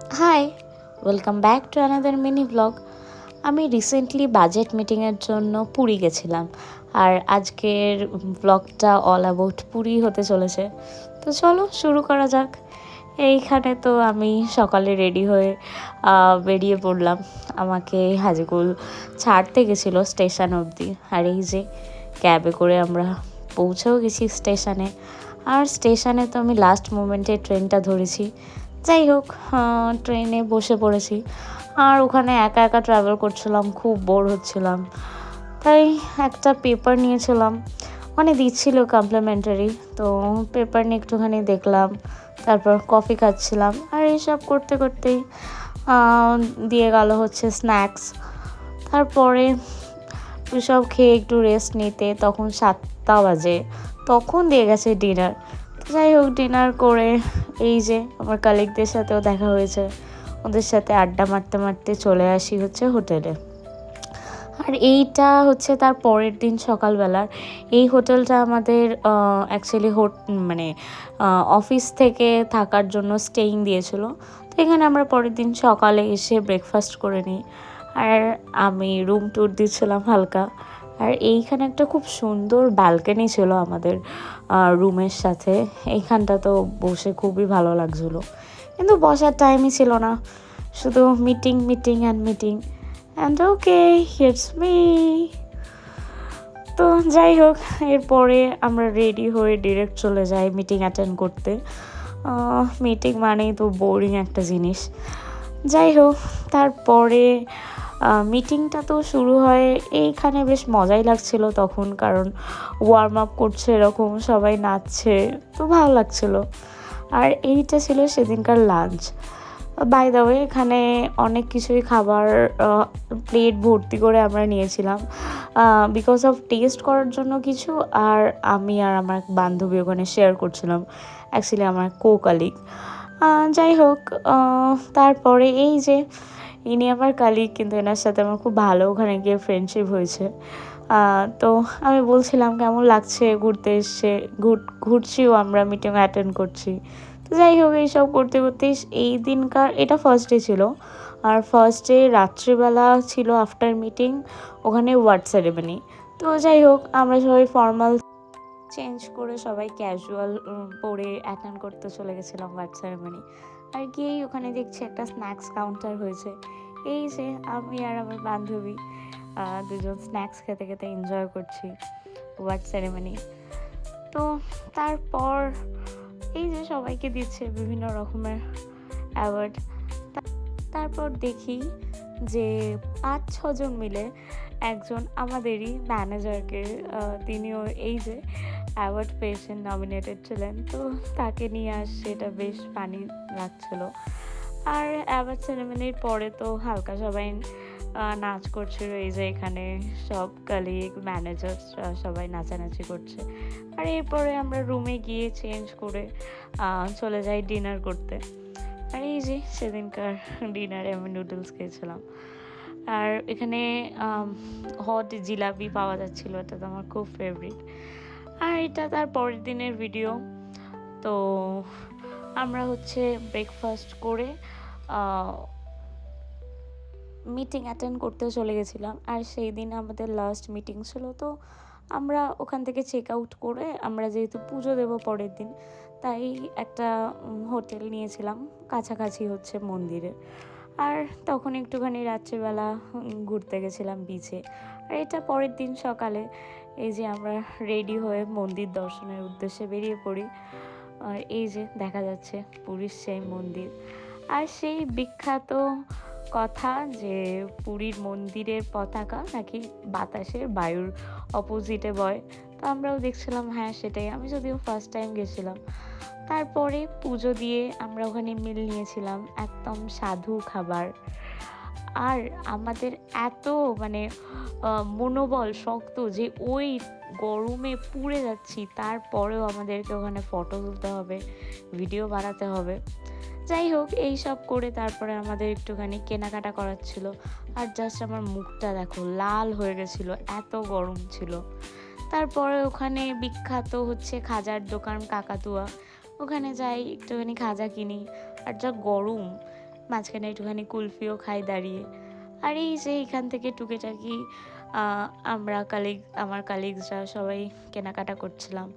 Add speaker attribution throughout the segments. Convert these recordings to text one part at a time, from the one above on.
Speaker 1: High, welcome back to another mini blog. আমি recently budget মিটিংয়ের জন্য পুরী গেছিলাম, আর আজকের ব্লগটা অল অ্যাবাউট পুরী হতে চলেছে। তো চলো শুরু করা যাক। এইখানে তো আমি সকালে রেডি হয়ে বেরিয়ে পড়লাম। আমাকে হাজিকুল ছাড়তে গেছিলো স্টেশন অবধি, আর এই যে ক্যাবে করে আমরা পৌঁছেও গেছি স্টেশনে। আর স্টেশনে তো আমি লাস্ট মোমেন্টে ট্রেনটা ধরেছি। যাই হোক, ট্রেনে বসে পড়েছি, আর ওখানে একা একা ট্রাভেল করছিলাম, খুব বোর হচ্ছিলাম। তাই একটা পেপার নিয়েছিলাম, মানে দিচ্ছিল কমপ্লিমেন্টারি, তো পেপার নিয়ে একটুখানি দেখলাম, তারপর কফি খাচ্ছিলাম, আর এইসব করতে করতেই দিয়ে গেল হচ্ছে স্ন্যাক্স। তারপরে সব খেয়ে একটু রেস্ট নিতে তখন 7টা বাজে, তখন দিয়ে গেছে ডিনার। যাই হোক, ডিনার করে এই যে আমার কালিগদের সাথেও দেখা হয়েছে, ওদের সাথে আড্ডা মারতে মারতে চলে আসি হচ্ছে হোটেলে। আর এইটা হচ্ছে তার পরের দিন সকালবেলার। এই হোটেলটা আমাদের অ্যাকচুয়ালি মানে অফিস থেকে থাকার জন্য স্টেইং দিয়েছিল। তো এখানে আমরা পরের দিন সকালে এসে ব্রেকফাস্ট করে নিই, আর আমি রুম ট্যুর দিচ্ছিলাম হালকা। আর এইখানে একটা খুব সুন্দর ব্যালকনি ছিল আমাদের রুমের সাথে। এইখানটা তো বসে খুবই ভালো লাগছিলো, কিন্তু বসার টাইমই ছিল না, শুধু meeting meeting and meeting. And okay, hits me. তো যাই হোক, এরপরে আমরা রেডি হয়ে ডিরেক্ট চলে যাই মিটিং অ্যাটেন্ড করতে। মিটিং মানেই তো বোরিং একটা জিনিস। যাই হোক, তারপরে মিটিংটা তো শুরু হয়। এইখানে বেশ মজাই লাগছিল তখন, কারণ ওয়ার্ম আপ করছে, এরকম সবাই নাচছে, তো ভালো লাগছিল। আর এইটা ছিল সেদিনকার লাঞ্চ। বাই দ্য ওয়ে, এখানে অনেক কিছুই খাবার প্লেট ভর্তি করে আমরা নিয়েছিলাম, বিকজ অফ টেস্ট করার জন্য কিছু। আর আমি আর আমার বান্ধবী ওখানে শেয়ার করছিলাম, অ্যাকচুয়ালি আমার কো-কালিগ। যাই হোক, তারপরে এই যে ইনি আমার কালিগ, কিন্তু এনার সাথে আমার খুব ভালো ওখানে গিয়ে ফ্রেন্ডশিপ হয়েছে। তো আমি বলছিলাম কেমন লাগছে ঘুরতে এসছে, ঘুরছিও, আমরা মিটিং অ্যাটেন্ড করছি। তো যাই হোক, এইসব করতে করতেই এই দিনকার এটা ফার্স্ট ডে ছিল। আর ফার্স্ট ডে রাত্রিবেলা ছিল আফটার মিটিং ওখানে ওয়ার্ড সেরেমনি। তো যাই হোক, আমরা সবাই ফর্মাল চেঞ্জ করে সবাই ক্যাজুয়াল পরে অ্যাটেন্ড করতে চলে গেছিলাম ওয়ার্ড সেরেমনি। আর গিয়েই ওখানে দেখছি একটা স্ন্যাক্স কাউন্টার হয়েছে। এই যে আমি আর আমার বান্ধবী দুজন স্ন্যাক্স খেতে খেতে এনজয় করছি ওয়ার্ড সেরেমনি। তো তারপর এই যে সবাইকে দিচ্ছে বিভিন্ন রকমের অ্যাওয়ার্ড। তারপর দেখি যে 5-6 জন মিলে একজন আমাদেরই ম্যানেজারকে, তিনিও এই যে অ্যাওয়ার্ড পেয়েছেন, নমিনেটেড ছিলেন, তো তাকে নিয়ে আসছে। এটা বেশ ফানি লাগছিল। আর অ্যাওয়ার্ড সেরেমনির পরে তো হালকা সবাই নাচ করছিল। এই যে এখানে সব কালিগ, ম্যানেজার সবাই নাচানাচি করছে। আর এরপরে আমরা রুমে গিয়ে চেঞ্জ করে চলে যাই ডিনার করতে। আর এই যে সেদিনকার ডিনারে আমি নুডলস খেয়েছিলাম। আর এখানে হট জিলাপি পাওয়া যাচ্ছিলো, এটা তো আমার খুব ফেভারিট। আর এটা তার পরের দিনের ভিডিও। তো আমরা হচ্ছে ব্রেকফাস্ট করে মিটিং অ্যাটেন্ড করতে চলে গেছিলাম। আর সেই দিন আমাদের লাস্ট মিটিং ছিল, তো আমরা ওখান থেকে চেক আউট করে আমরা যেহেতু পুজো দেবো পরের দিন, তাই একটা হোটেল নিয়েছিলাম কাছাকাছি হচ্ছে মন্দিরে। আর তখন একটুখানি রাত্রিবেলা ঘুরতে গেছিলাম বিচে। আর এটা পরের দিন সকালে এই যে আমরা রেডি হয়ে মন্দির দর্শনের উদ্দেশ্যে বেরিয়ে পড়ি। আর এই যে দেখা যাচ্ছে পুরীর সেই মন্দির। আর সেই বিখ্যাত কথা যে পুরীর মন্দিরের পতাকা নাকি বাতাসের বায়ুর অপোজিটে বয়, তো আমরাও দেখছিলাম, হ্যাঁ সেটাই। আমি যদিও ফার্স্ট টাইম গেছিলাম। তারপরে পুজো দিয়ে আমরা ওখানে মিল নিয়েছিলাম, একদম সাধু খাবার। আর আমাদের এত মানে মনোবল শক্ত যে ওই গরমে পুড়ে যাচ্ছি, তারপরেও আমাদেরকে ওখানে ফটো তুলতে হবে, ভিডিও বানাতে হবে। যাই হোক, এই সব করে তারপরে আমাদের একটুখানি কেনাকাটা করাচ্ছিল। আর জাস্ট আমার মুখটা দেখো লাল হয়ে গেছিলো, এত গরম ছিল। তারপরে ওখানে বিখ্যাত হচ্ছে খাজার দোকান কাকাতুয়া, ওখানে যাই, একটুখানি খাজা কিনি। আর যা গরম, মাঝখানে একটুখানি কুলফিও খাই দাঁড়িয়ে। আর এই যে এখান থেকে টুকিটাকি আমার কালিগসরা সবাই কেনাকাটা করছিলাম।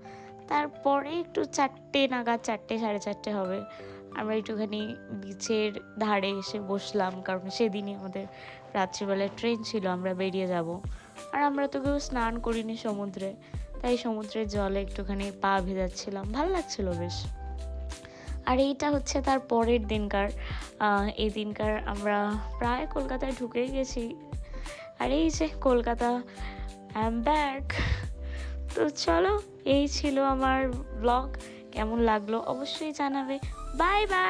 Speaker 1: তারপরে একটু 4টে নাগাদ, 4টে 4:30 হবে, আমরা একটুখানি বিচের ধারে এসে বসলাম, কারণ সেদিনই আমাদের রাত্রিবেলায় ট্রেন ছিল, আমরা বেরিয়ে যাব। আর আমরা তো কেউ স্নান করিনি সমুদ্রে, তাই সমুদ্রের জলে একটুখানি পা ভেজাচ্ছিলাম, ভালো লাগছিল বেশ। আর এইটা হচ্ছে তার পরের দিনকার, এই দিনকার আমরা প্রায় কলকাতায় ঢুকেই গেছি। আর এই যে কলকাতা, আই এম ব্যাক। তো চলো, এই ছিল আমার ব্লগ। কেমন লাগলো অবশ্যই জানাবে। Bye bye.